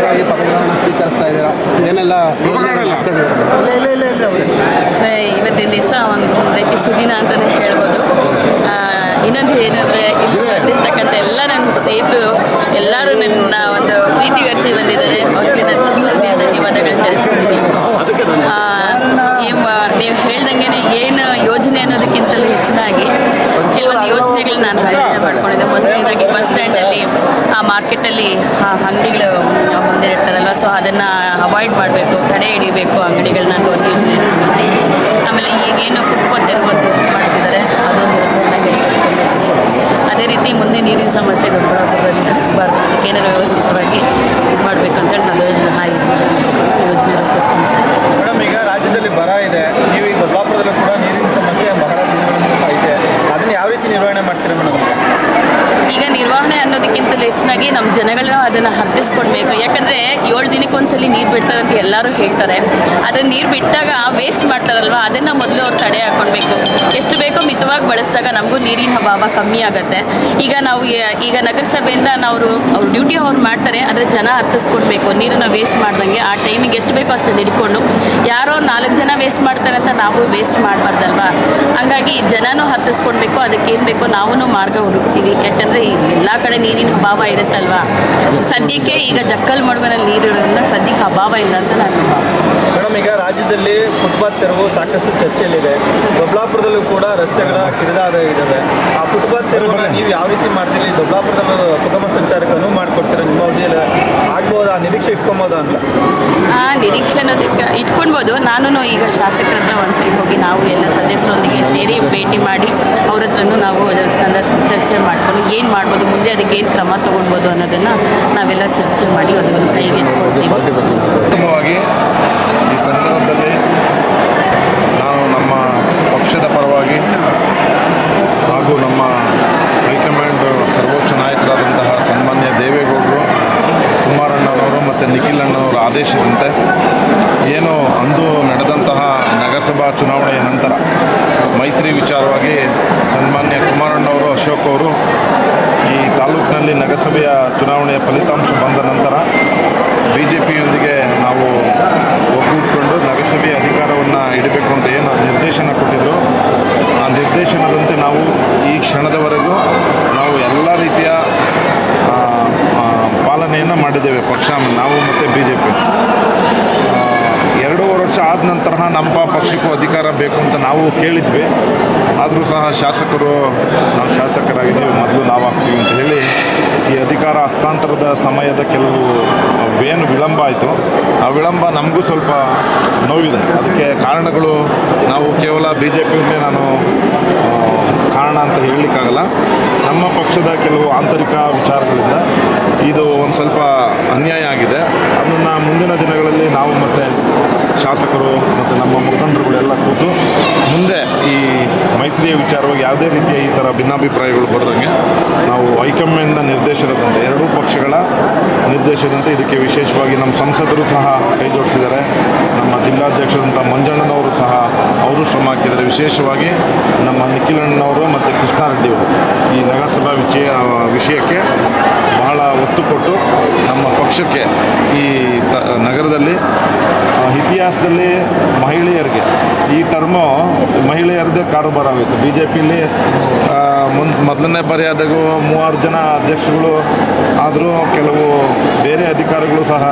ಅಧಿಕೃತವಾಗಿ ಪದಗಳನ್ನು ಸ್ವೀಕರಿಸ್ತಾ ಇದ್ದೀರಾ? ಏನೆಲ್ಲ ಇವತ್ತಿನ ದಿವಸ ಒಂದು ರೀತಿ ಸುದಿನ ಅಂತಲೇ ಹೇಳ್ಬೋದು. ಇನ್ನೊಂದು ಏನಂದರೆ ಇಲ್ಲಿ ಬಂದಿರ್ತಕ್ಕಂಥ ಎಲ್ಲ ನನ್ನ ಸ್ನೇಹಿತರು ಎಲ್ಲರೂ ನನ್ನ ಒಂದು ಪ್ರೀತಿಗರಿಸಿ ಬಂದಿದ್ದಾರೆ. ಅವ್ರಿಗೆ ನಾನು ಹೃದಯ ಧನ್ಯವಾದಗಳು ತಿಳಿಸ್ತೀನಿ. ನೀವು ಹೇಳ್ದಂಗೆ ಏನು ಯೋಜನೆ ಅನ್ನೋದಕ್ಕಿಂತಲೂ ಹೆಚ್ಚಿನಾಗಿ ಕೆಲವೊಂದು ಯೋಜನೆಗಳು ನಾನು ಆಲೋಚನೆ ಮಾಡ್ಕೊಂಡಿದ್ದೆ. ಮೊದಲನೇದಾಗಿ ಬಸ್ ಸ್ಟ್ಯಾಂಡಲ್ಲಿ ಆ ಮಾರ್ಕೆಟಲ್ಲಿ ಆ ಅಂಗಡಿಗಳು ಹೊಂದಿರ್ತಾರಲ್ವ, ಸೊ ಅದನ್ನು ಅವಾಯ್ಡ್ ಮಾಡಬೇಕು, ತಡೆ ಹಿಡಿಬೇಕು ಅಂಗಡಿಗಳನ್ನ ಅಂತ ಒಂದು ಯೋಜನೆ. ಆಮೇಲೆ ಈಗೇನು ಫುಟ್ಪಾತ್ ಇರ್ಬೋದು ಮಾಡ್ತಿದ್ದಾರೆ, ಅದೊಂದು ಯೋಜನೆ. ಅದೇ ರೀತಿ ಮುಂದೆ ನೀರಿನ ಸಮಸ್ಯೆ ದೊಡ್ಡಬಳ್ಳಾಪುರದಲ್ಲಿ ಬರಬೇಕು, ಏನಾದರೂ ವ್ಯವಸ್ಥಿತವಾಗಿ ಇದು ಮಾಡಬೇಕು ಅಂತೇಳಿ ನಾನು ಯೋಜನೆ ರೂಪಿಸ್ಕೊಂಡಿದ್ದೆ. ಮೇಡಮ್, ಈಗ ರಾಜ್ಯದಲ್ಲಿ ಬರ ಇದೆ, ನೀವು ಈಗ ದೊಡ್ಡಬಳ್ಳಾಪುರದಲ್ಲೂ ಕೂಡ ನೀರಿನ ಸಮಸ್ಯೆ ಬಹಳ ದಿನಗಳಿಂದ ಐತೆ. ಅದನ್ನು ಯಾವ ರೀತಿ ನಿರ್ವಹಣೆ ಮಾಡ್ತೀರಾ ಮೇಡಮ್? ಈಗ ನಿರ್ವಹಣೆ ಅನ್ನೋದಕ್ಕಿಂತಲೂ ಹೆಚ್ಚಿನಾಗಿ ನಮ್ಮ ಜನಗಳನ್ನ ಅದನ್ನು ಅರ್ಥಿಸ್ಕೊಡ್ಬೇಕು. ಯಾಕಂದರೆ 7 ದಿನಕ್ಕೊಂದ್ಸಲಿ ನೀರು ಬಿಡ್ತಾರೆ ಅಂತ ಎಲ್ಲರೂ ಹೇಳ್ತಾರೆ. ಅದನ್ನು ನೀರು ಬಿಟ್ಟಾಗ ವೇಸ್ಟ್ ಮಾಡ್ತಾರಲ್ವ, ಅದನ್ನು ಮೊದಲು ಅವ್ರು ತಡೆ ಹಾಕ್ಕೊಳ್ಬೇಕು. ಎಷ್ಟು ಬೇಕೋ ಮಿತವಾಗಿ ಬಳಸಿದಾಗ ನಮಗೂ ನೀರಿನ ಅಭಾವ ಕಮ್ಮಿ ಆಗುತ್ತೆ. ಈಗ ನಗರಸಭೆಯಿಂದ ಅವ್ರ ಡ್ಯೂಟಿ ಅವ್ರು ಮಾಡ್ತಾರೆ, ಆದರೆ ಜನ ಅರ್ಥಿಸ್ಕೊಡ್ಬೇಕು. ನೀರನ್ನು ವೇಸ್ಟ್ ಮಾಡ್ದಂಗೆ ಆ ಟೈಮಿಗೆ ಎಷ್ಟು ಬೇಕೋ ಅಷ್ಟು ಹಿಡ್ಕೊಂಡು, ಯಾರೋ 4 ಜನ ವೇಸ್ಟ್ ಮಾಡ್ತಾರೆ ಅಂತ ನಾವು ವೇಸ್ಟ್ ಮಾಡಬಾರ್ದಲ್ವ. ಹಾಗಾಗಿ ಜನನೂ ಅರ್ಥಿಸ್ಕೊಡ್ಬೇಕು. ಅದಕ್ಕೇನು ಬೇಕೋ ನಾವು ಮಾರ್ಗ ಹುಡುಕ್ತೀವಿ. ಯಾಕಂದರೆ ಎಲ್ಲ ಕಡೆ ನೀರಿನ ಅಭಾವ ಇರುತ್ತಲ್ವ. ಸದ್ಯಕ್ಕೆ ಈಗ ಜಕ್ಕಲ್ ಮಡುವಿನಲ್ಲಿ ನೀರಿರೋದ್ರಿಂದ ಸದ್ಯಕ್ಕೆ ಅಭಾವ ಇಲ್ಲ ಅಂತ ನಾನು ಭಾವಿಸ್ತೀನಿ. ಮೇಡಮ್, ಈಗ ರಾಜ್ಯದಲ್ಲಿ ಫುಟ್ಪಾತ್ ತೆರವು ಸಾಕಷ್ಟು ಚರ್ಚೆಯಲ್ಲಿದೆ. ದೊಡ್ಡಬಳ್ಳಾಪುರದಲ್ಲೂ ಕೂಡ ರಸ್ತೆಗಳ ಕಿರಿದಾದ ಇದ್ದಾವೆ. ಆ ಫುಟ್ಪಾತ್ ತೆರವನ್ನು ನೀವು ಯಾವ ರೀತಿ ಮಾಡ್ತೀರಿ? ದೊಡ್ಡಬಳ್ಳಾಪುರದಲ್ಲೂ ಸುಗಮ ಸಂಚಾರಕ್ಕೆ ಅನುವು ಮಾಡಿಕೊಡ್ತೀರಾ? ನಿಮ್ಮ ಅವಧಿಯಲ್ಲಿ ಆಗ್ಬೋದು, ಆ ನಿರೀಕ್ಷೆ ಇಟ್ಕೊಬೋದು ಅಂತ? ಆ ನಿರೀಕ್ಷೆ ಅನ್ನೋದಕ್ಕೆ ಇಟ್ಕೊಳ್ಬೋದು. ನಾನು ಈಗ ಶಾಸಕರ ಹತ್ರ ಒಂದ್ಸರಿ ಹೋಗಿ ನಾವು ಎಲ್ಲ ಸದಸ್ಯರೊಂದಿಗೆ ಸೇರಿ ಭೇಟಿ ಮಾಡಿ ಅವ್ರ ಹತ್ರನೂ ನಾವು ಚರ್ಚೆ ಮಾಡ್ಕೊಂಡು ಏನು ಮಾಡ್ಬೋದು, ಮುಂದೆ ಅದಕ್ಕೆ ಏನು ಕ್ರಮ ತೊಗೊಳ್ಬೋದು ಅನ್ನೋದನ್ನು ನಾವೆಲ್ಲ ಚರ್ಚೆ ಮಾಡಿ ಅದನ್ನು ಕೈಗೆ ಕೊಡ್ತೀವಿ. ಉತ್ತಮವಾಗಿ ಈ ಸಂದರ್ಭದಲ್ಲಿ ನಾವು ನಮ್ಮ ಪಕ್ಷದ ಪರವಾಗಿ ಹಾಗೂ ನಮ್ಮ ಹೈಕಮಾಂಡ್ ಸರ್ವೋಚ್ಚ ನಾಯಕರಾದಂತಹ ಸನ್ಮಾನ್ಯ ದೇವೇಗೌಡರು, ಕುಮಾರಣ್ಣನವರು ಮತ್ತು ನಿಖಿಲ್ ಅಣ್ಣನವರ ಆದೇಶದಂತೆ ಏನು ಅಂದು ನಡೆದಂತಹ ನಗರಸಭಾ ಚುನಾವಣೆಯ ನಂತರ ಮೈತ್ರಿ ವಿಚಾರವಾಗಿ ಸನ್ಮಾನ್ಯ ಕುಮಾರಣ್ಣವರು, ಅಶೋಕ್ ಅವರು ಈ ತಾಲೂಕಿನಲ್ಲಿ ನಗರಸಭೆಯ ಚುನಾವಣೆಯ ಫಲಿತಾಂಶ ಬಂದ ನಂತರ BJPಯೊಂದಿಗೆ ನಾವು ಒಗ್ಗೂಡಿಕೊಂಡು ನಗರಸಭೆಯ ಅಧಿಕಾರವನ್ನು ಹಿಡಬೇಕು ಅಂತ ಏನು ನಿರ್ದೇಶನ ಕೊಟ್ಟಿದ್ದರು, ಆ ನಿರ್ದೇಶನದಂತೆ ನಾವು ಈ ಕ್ಷಣದವರೆಗೂ ನಾವು ಎಲ್ಲ ರೀತಿಯ ಪಾಲನೆಯನ್ನು ಮಾಡಿದ್ದೇವೆ. ಪಕ್ಷ ನಾವು ಮತ್ತು BJP 2 ವರ್ಷ ಆದ ನಂತರ ನಮ್ಮ ಪಕ್ಷಕ್ಕೂ ಅಧಿಕಾರ ಬೇಕು ಅಂತ ನಾವು ಕೇಳಿದ್ವಿ. ಆದರೂ ಸಹ ಶಾಸಕರು, ನಾವು ಶಾಸಕರಾಗಿದ್ದೀವಿ, ಮೊದಲು ನಾವು ಆಗ್ತೀವಿ ಅಂತ ಹೇಳಿ ಈ ಅಧಿಕಾರ ಹಸ್ತಾಂತರದ ಸಮಯದ ಕೆಲವು ಏನು ವಿಳಂಬ ಆಯಿತು, ಆ ವಿಳಂಬ ನಮಗೂ ಸ್ವಲ್ಪ ನೋವಿದೆ. ಅದಕ್ಕೆ ಕಾರಣಗಳು ನಾವು ಕೇವಲ BJPಯನ್ನೇ ನಾನು ಕಾರಣ ಅಂತ ಹೇಳಲಿಕ್ಕಾಗಲ್ಲ. ನಮ್ಮ ಪಕ್ಷದ ಕೆಲವು ಆಂತರಿಕ ವಿಚಾರಗಳಿಂದ ಇದು ಒಂದು ಸ್ವಲ್ಪ ಅನ್ಯಾಯ ಆಗಿದೆ. ಅದನ್ನು ಮುಂದಿನ ದಿನಗಳಲ್ಲಿ ನಾವು ಮತ್ತು ಶಾಸಕರು ಮತ್ತು ನಮ್ಮ ಮುಖಂಡರುಗಳೆಲ್ಲ ಕೂತು ಮುಂದೆ ಈ ಮೈತ್ರಿಯ ವಿಚಾರವಾಗಿ ಯಾವುದೇ ರೀತಿಯ ಈ ಥರ ಭಿನ್ನಾಭಿಪ್ರಾಯಗಳು ಬರೆದಂಗೆ ನಾವು ಹೈಕಮಾಂಡ್ನ ನಿರ್ದೇಶನದಂತೆ, 2 ಪಕ್ಷಗಳ ನಿರ್ದೇಶನದಂತೆ ಇದಕ್ಕೆ ವಿಶೇಷವಾಗಿ ನಮ್ಮ ಸಂಸದರು ಸಹ ಕೈ ಜೋಡಿಸಿದ್ದಾರೆ. ನಮ್ಮ ಜಿಲ್ಲಾಧ್ಯಕ್ಷರಂಥ ಮಂಜಣ್ಣನವರು ಸಹ ಅವರು ಶ್ರಮ ಹಾಕಿದ್ದಾರೆ. ವಿಶೇಷವಾಗಿ ನಮ್ಮ ನಿಖಿಲ್ ಅಣ್ಣನವರು ಮತ್ತು ಕೃಷ್ಣಾರೆಡ್ಡಿಯವರು ಈ ನಗರಸಭಾ ವಿಷಯಕ್ಕೆ ಬಹಳ ಒತ್ತು ಕೊಟ್ಟು ನಮ್ಮ ಪಕ್ಷಕ್ಕೆ ಈ ನಗರದಲ್ಲಿ ಇತಿಹಾಸದಲ್ಲಿ ಮಹಿಳೆಯರಿಗೆ ಈ ಟರ್ಮು ಮಹಿಳೆಯರದೇ ಕಾರೋಬಾರ ಆಗೋಯಿತು. BJPಯಲ್ಲಿ ಮೊದಲನೇ ಬಾರಿಯಾದಾಗೂ 3 ಜನ ಅಧ್ಯಕ್ಷರುಗಳು ಆದರೂ ಕೆಲವು ಬೇರೆ ಅಧಿಕಾರಿಗಳು ಸಹ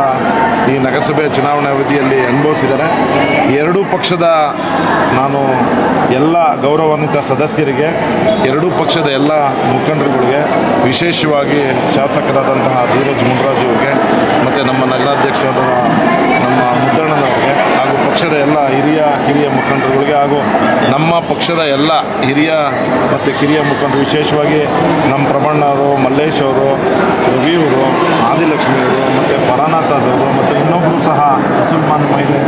ಈ ನಗರಸಭೆ ಚುನಾವಣೆ ಅವಧಿಯಲ್ಲಿ ಅನುಭವಿಸಿದ್ದಾರೆ. 2 ಪಕ್ಷದ ನಾನು ಎಲ್ಲ ಗೌರವಾನ್ವಿತ ಸದಸ್ಯರಿಗೆ, 2 ಪಕ್ಷದ ಎಲ್ಲ ಮುಖಂಡರುಗಳಿಗೆ, ವಿಶೇಷವಾಗಿ ಶಾಸಕರಾದಂತಹ ಧೀರಜ್ ಮುನ್ರಾಜ್ ಅವರಿಗೆ ಮತ್ತು ನಮ್ಮ ನಗರಾಧ್ಯಕ್ಷರಾದ ನಮ್ಮ ಮುದ್ದಣ್ಣನವರಿಗೆ ಹಾಗೂ ಪಕ್ಷದ ಎಲ್ಲ ಕಿರಿಯ ಮುಖಂಡರುಗಳಿಗೆ ಹಾಗೂ ನಮ್ಮ ಪಕ್ಷದ ಎಲ್ಲ ಹಿರಿಯ ಮತ್ತು ಕಿರಿಯ ಮುಖಂಡರು, ವಿಶೇಷವಾಗಿ ನಮ್ಮ ಪ್ರಬಣ್ಣವರು, ಮಲ್ಲೇಶ್ ಅವರು, ರವಿಯವರು, ಆದಿಲಕ್ಷ್ಮಿಯವರು ಮತ್ತು ಫರಾನಾ ತಾಜ್ ಅವರು ಮತ್ತು ಇನ್ನೊಬ್ಬರು ಸಹ ಮುಸಲ್ಮಾನ್ ಮಹಿಳೆ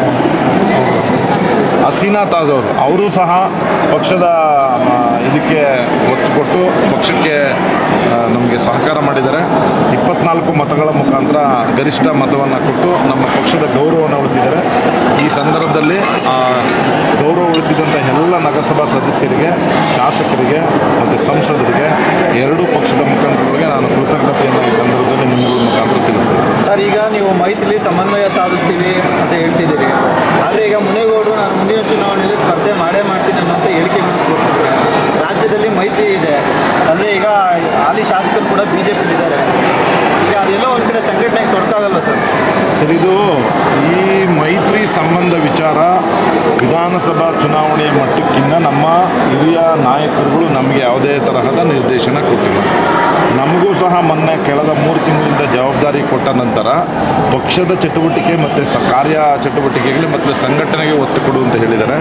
ಹಸೀನಾ ತಾಜ್ ಅವರು ಸಹ ಪಕ್ಷದ ಇದಕ್ಕೆ ಒತ್ತು ಕೊಟ್ಟು ಪಕ್ಷಕ್ಕೆ ನಮಗೆ ಸಹಕಾರ ಮಾಡಿದ್ದಾರೆ. 24 ಮತಗಳ ಮುಖಾಂತರ ಗರಿಷ್ಠ ಮತವನ್ನು ಕೊಟ್ಟು ನಮ್ಮ ಪಕ್ಷದ ಗೌರವವನ್ನು ಉಳಿಸಿದ್ದಾರೆ. ಈ ಸಂದರ್ಭದಲ್ಲಿ ಗೌರವ ಉಳಿಸಿದಂಥ ಎಲ್ಲ ನಗರಸಭಾ ಸದಸ್ಯರಿಗೆ, ಶಾಸಕರಿಗೆ ಮತ್ತು ಸಂಸದರಿಗೆ, ಎರಡೂ ಪಕ್ಷದ ಮುಖಂಡರಿಗೆ ನಾನು ಕೃತಜ್ಞತೆಯನ್ನು ಈ ಸಂದರ್ಭದಲ್ಲಿ ನಿಮ್ಮಗಳ ಮುಖಾಂತರ ತಿಳಿಸ್ತೇನೆ. ಸರ್, ಈಗ ನೀವು ಮೈತ್ರಿ ಸಮನ್ವಯ ಸಾಧಿಸ್ತೀವಿ ಅಂತ ಹೇಳ್ತಿದ್ದೀರಿ. ಆದರೆ ಈಗ ಮುನೇಗೌಡರು ನಾನು ಮುಂದಿನ ಚುನಾವಣೆಯಲ್ಲಿ ಸ್ಪರ್ಧೆ ಮಾಡ್ತೀನಿ ಅನ್ನೋಂಥ ಹೇಳಿಕೆಗಳನ್ನು ಕೊಡ್ತಿದ್ದಾರೆ. ರಾಜ್ಯದಲ್ಲಿ ಮೈತ್ರಿ ಇದೆ, ಅಂದರೆ ಈಗ ಹಾಲಿ ಶಾಸಕರು ಕೂಡ BJP-ಯಲ್ಲಿದ್ದಾರೆ. ಈಗ ಅದೆಲ್ಲ ಒಂದು ಕಡೆ ಸಂಘಟನೆಗೆ ತೊಡಕಾಗಲ್ಲ ಸರ್? ಇದು ಈ ಮೈತ್ರಿ ಸಂಬಂಧ ವಿಚಾರ ವಿಧಾನಸಭಾ ಚುನಾವಣೆಯ ಮಟ್ಟಕ್ಕಿಂತ ನಮ್ಮ ಹಿರಿಯ ನಾಯಕರುಗಳು ನಮಗೆ ಯಾವುದೇ ತರಹದ ನಿರ್ದೇಶನ ಕೊಟ್ಟಿಲ್ಲ. ನಮಗೂ ಸಹ ಮೊನ್ನೆ ಕಳೆದ 3 ತಿಂಗಳಿಂದ ಜವಾಬ್ದಾರಿ ಕೊಟ್ಟ ನಂತರ ಪಕ್ಷದ ಚಟುವಟಿಕೆ ಮತ್ತು ಕಾರ್ಯ ಚಟುವಟಿಕೆಗಳು ಮತ್ತು ಸಂಘಟನೆಗೆ ಒತ್ತು ಕೊಡು ಅಂತ ಹೇಳಿದ್ದಾರೆ.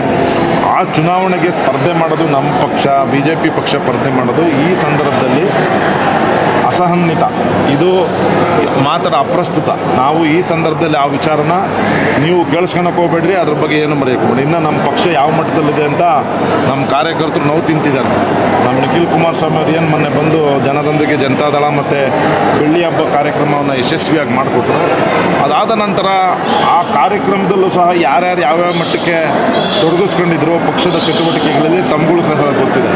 ಆ ಚುನಾವಣೆಗೆ ಸ್ಪರ್ಧೆ ಮಾಡೋದು ನಮ್ಮ ಪಕ್ಷ, BJP ಪಕ್ಷ ಸ್ಪರ್ಧೆ ಮಾಡೋದು ಈ ಸಂದರ್ಭದಲ್ಲಿ ಅಸಹನ್ನಿತ, ಇದು ಮಾತ್ರ ಅಪ್ರಸ್ತುತ. ನಾವು ಈ ಸಂದರ್ಭದಲ್ಲಿ ಆ ವಿಚಾರನ ನೀವು ಕೇಳಿಸ್ಕೊಳಕ್ಕೆ ಹೋಗ್ಬೇಡ್ರಿ, ಅದ್ರ ಬಗ್ಗೆ ಏನು ಮರೆಯಕ್ಕೆ. ಇನ್ನು ನಮ್ಮ ಪಕ್ಷ ಯಾವ ಮಟ್ಟದಲ್ಲಿದೆ ಅಂತ ನಮ್ಮ ಕಾರ್ಯಕರ್ತರು ನೋವು ತಿಂತಿದ್ದಾರೆ. ನಮ್ಮ ನಿಖಿಲ್ ಕುಮಾರಸ್ವಾಮಿ ಅವರು ಏನು ಮೊನ್ನೆ ಬಂದು ಜನರೊಂದಿಗೆ ಜನತಾದಳ ಮತ್ತು ಬೆಳ್ಳಿ ಹಬ್ಬ ಕಾರ್ಯಕ್ರಮವನ್ನು ಯಶಸ್ವಿಯಾಗಿ ಮಾಡಿಕೊಟ್ರು. ಅದಾದ ನಂತರ ಆ ಕಾರ್ಯಕ್ರಮದಲ್ಲೂ ಸಹ ಯಾರ್ಯಾರು ಯಾವ್ಯಾವ ಮಟ್ಟಕ್ಕೆ ತೊಡಗಿಸ್ಕೊಂಡಿದ್ರು ಪಕ್ಷದ ಚಟುವಟಿಕೆಗಳಲ್ಲಿ ತಮ್ಗಳು ಸಹ ಗೊತ್ತಿದೆ.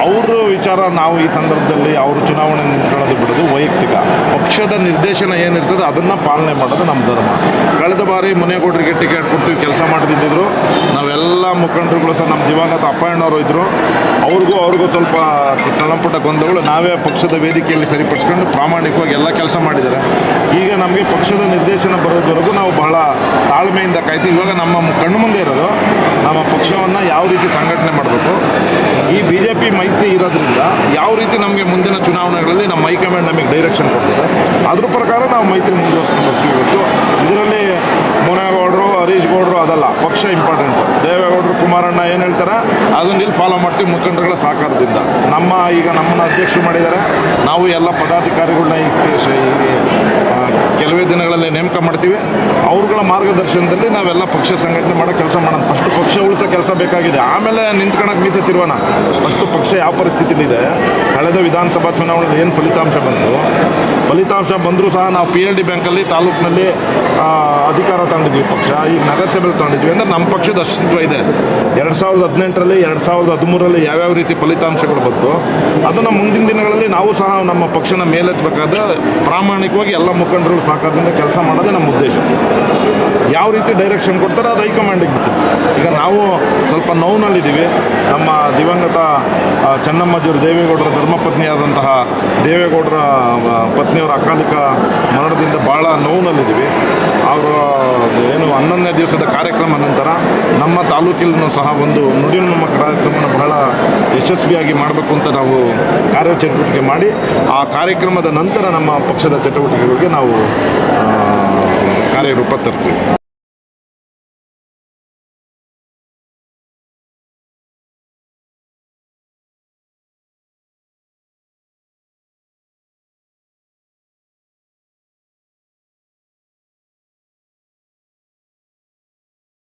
ಅವ್ರ ವಿಚಾರ ನಾವು ಈ ಸಂದರ್ಭದಲ್ಲಿ ಅವರು ಚುನಾವಣೆ ನಿಂತ್ಕೊಳ್ಳೋದು ಬಿಡೋದು ವೈಯಕ್ತಿಕ. ಪಕ್ಷದ ನಿರ್ದೇಶನ ಏನಿರ್ತದೆ ಅದನ್ನು ಪಾಲನೆ ಮಾಡೋದು ನಮ್ಮ ಧರ್ಮ. ಕಳೆದ ಬಾರಿ ಮುನೇಗೌಡರಿಗೆ ಟಿಕೆಟ್ ಕೊಡ್ತೀವಿ ಕೆಲಸ ಮಾಡಿದ್ದಿದ್ರು, ನಾವೆಲ್ಲ ಮುಖಂಡರುಗಳು ಸಹ ನಮ್ಮ ದಿವಂಗತ ಅಪ್ಪಣ್ಣವರು ಇದ್ದರು, ಅವ್ರಿಗೂ ಸ್ವಲ್ಪ ಸಣ್ಣಪುಟ್ಟ ಗೊಂದಲಗಳು ನಾವೇ ಪಕ್ಷದ ವೇದಿಕೆಯಲ್ಲಿ ಸರಿಪಡಿಸ್ಕೊಂಡು ಪ್ರಾಮಾಣಿಕವಾಗಿ ಎಲ್ಲ ಕೆಲಸ ಮಾಡಿದ್ದಾರೆ. ಈಗ ನಮಗೆ ಪಕ್ಷದ ನಿರ್ದೇಶನ ಬರೋದವರೆಗೂ ನಾವು ಬಹಳ ತಾಳ್ಮೆಯಿಂದ ಕಾಯ್ತೀವಿ. ಇವಾಗ ನಮ್ಮ ಕಣ್ಣು ಮುಂದೆ ಇರೋದು ನಮ್ಮ ಪಕ್ಷವನ್ನು ಯಾವ ರೀತಿ ಸಂಘಟನೆ ಮಾಡಬೇಕು. ಈ BJP ಮೈತ್ರಿ ಇರೋದ್ರಿಂದ ಯಾವ ರೀತಿ ನಮಗೆ ಮುಂದಿನ ಚುನಾವಣೆಗಳಲ್ಲಿ ನಮ್ಮ ಹೈಕಮಾಂಡ್ ನಮಗೆ ಡೈರೆಕ್ಷನ್ ಕೊಡ್ತದೆ, ಅದ್ರ ಪ್ರಕಾರ ನಾವು ಮೈತ್ರಿ ಮುಂದುವರ್ಸ್ಕೊಂಡು ಹೋಗ್ತೀವಿ. ಇವತ್ತು ಇದರಲ್ಲಿ ಮುನೇಗೌಡರು, ಹರೀಶ್ ಗೌಡರು ಅದಲ್ಲ, ಪಕ್ಷ ಇಂಪಾರ್ಟೆಂಟು. ದೇವೇಗೌಡರು, ಕುಮಾರಣ್ಣ ಏನು ಹೇಳ್ತಾರೆ ಅದನ್ನ ಇಲ್ಲಿ ಫಾಲೋ ಮಾಡ್ತೀವಿ ಮುಖಂಡರುಗಳ ಸಹಕಾರದಿಂದ. ನಮ್ಮನ್ನು ಅಧ್ಯಕ್ಷರು ಮಾಡಿದ್ದಾರೆ. ನಾವು ಎಲ್ಲ ಪದಾಧಿಕಾರಿಗಳನ್ನ ಕೆಲವೇ ದಿನಗಳಲ್ಲಿ ನೇಮಕ ಮಾಡ್ತೀವಿ. ಅವ್ರುಗಳ ಮಾರ್ಗದರ್ಶನದಲ್ಲಿ ನಾವೆಲ್ಲ ಪಕ್ಷ ಸಂಘಟನೆ ಮಾಡೋ ಕೆಲಸ ಮಾಡೋಣ. ಫಸ್ಟು ಪಕ್ಷ ಉಳಿಸೋ ಕೆಲಸ ಬೇಕಾಗಿದೆ, ಆಮೇಲೆ ನಿಂತ್ಕೊಳಕ್ಕೆ ಮೀಸೆ ತಿರುವೋಣ. ಫಸ್ಟು ಪಕ್ಷ ಯಾವ ಪರಿಸ್ಥಿತಿಲಿದೆ, ಕಳೆದ ವಿಧಾನಸಭಾ ಚುನಾವಣೆಯಲ್ಲಿ ಏನು ಫಲಿತಾಂಶ ಬಂದರೂ ಸಹ ನಾವು PLD ಬ್ಯಾಂಕಲ್ಲಿ ತಾಲೂಕಿನಲ್ಲಿ ಅಧಿಕಾರ ತಗೊಂಡಿದ್ವಿ ಪಕ್ಷ. ಈಗ ನಗರಸಭೆಯಲ್ಲಿ ತಗೊಂಡಿದ್ವಿ ಅಂದರೆ ನಮ್ಮ ಪಕ್ಷದ ಅಸ್ತಿತ್ವ ಇದೆ. 2018ರಲ್ಲಿ 2013ರಲ್ಲಿ ಯಾವ್ಯಾವ ರೀತಿ ಫಲಿತಾಂಶಗಳು ಬಂತು ಅದನ್ನು ಮುಂದಿನ ದಿನಗಳಲ್ಲಿ ನಾವು ಸಹ ನಮ್ಮ ಪಕ್ಷನ ಮೇಲೆತ್ತಬೇಕಾದ ಪ್ರಾಮಾಣಿಕವಾಗಿ ಎಲ್ಲ ಮುಖಂಡರು ಸಹಕಾರದಿಂದ ಕೆಲಸ ಮಾಡೋದೇ ನಮ್ಮ ಉದ್ದೇಶ. ಯಾವ ರೀತಿ ಡೈರೆಕ್ಷನ್ ಕೊಡ್ತಾರೆ ಅದು ಹೈಕಮಾಂಡಿಗೆ ಬಿಟ್ಟು. ಈಗ ನಾವು ಸ್ವಲ್ಪ ನೋವಿನಲ್ಲಿದ್ದೀವಿ. ನಮ್ಮ ದಿವಂಗತ ಚೆನ್ನಮ್ಮಜ್ಜಿಯವರು ದೇವೇಗೌಡರ ಧರ್ಮಪತ್ನಿಯಾದಂತಹ ದೇವೇಗೌಡರ ಪತ್ನಿಯವರ ಅಕಾಲಿಕ ಮರಣದಿಂದ ಭಾಳ ನೋವಿನಲ್ಲಿದ್ದೀವಿ. ಅವರು ಏನು 11ನೇ ದಿವಸದ ಕಾರ್ಯಕ್ರಮ ನಂತರ ನಮ್ಮ ತಾಲೂಕಿನೂ ಸಹ ಒಂದು ನುಡಿನುಮ್ಮ ಕಾರ್ಯಕ್ರಮನ ಬಹಳ ಯಶಸ್ವಿಯಾಗಿ ಮಾಡಬೇಕು ಅಂತ ನಾವು ಕಾರ್ಯಚಟುವಟಿಕೆ ಮಾಡಿ ಆ ಕಾರ್ಯಕ್ರಮದ ನಂತರ ನಮ್ಮ ಪಕ್ಷದ ಚಟುವಟಿಕೆಗಳಿಗೆ ನಾವು ಕಾರ್ಯರೂಪ ತರ್ತೀವಿ.